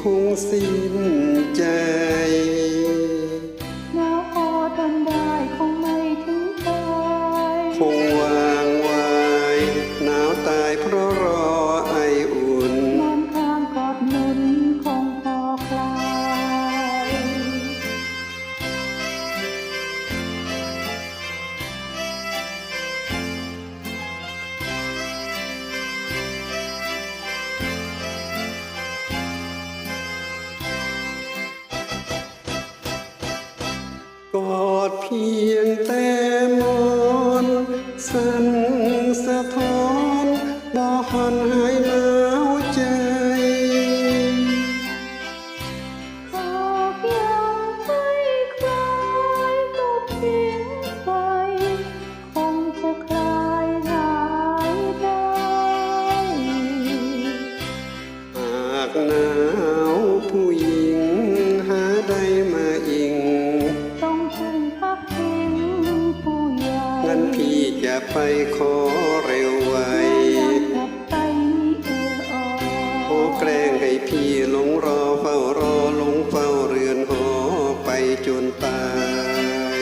คงสิ้นใจหนาวพอทนได้คงไม่ถึงตายคงวางไว้หนาวตายเพราะรอไออุ่นนอนข้างกอดหนุนคงพอคลายกอดเพียงแต่มอนสั่นสะท้อนบ่หันหายหนาวใจหากยังไม่คลายก็เพียงไปคงจะคลายหายได้หากหนาวผู้หญิงหาได้มาอิงต้องพึ่งพักพิงผู้ใหญ่งั้นพี่จะไปขอเร็วไวโอ้แกล้งให้พี่หลงรอเฝ้ารอหลงเฝ้าเรือนหอไปจนตาย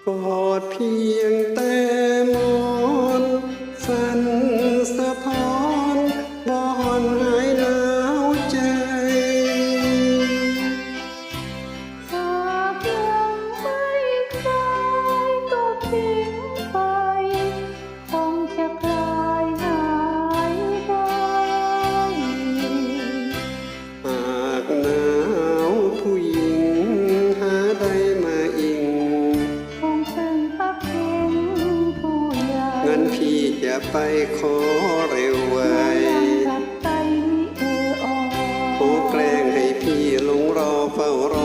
กอดเพียงแต่มอนสั่นสะท้อนบ่หันหายหนาวใจหากยังไม่คลายก็ทิ้งไปคงจะคลายหายได้หากหนาวผู้หญิงหาได้มาอิงคงพึ่งพักพิงผู้ใหญ่งั้นพี่จะไปขอเร็วไวโอ้แกล้งให้พี่หลงรอเฝ้ารอ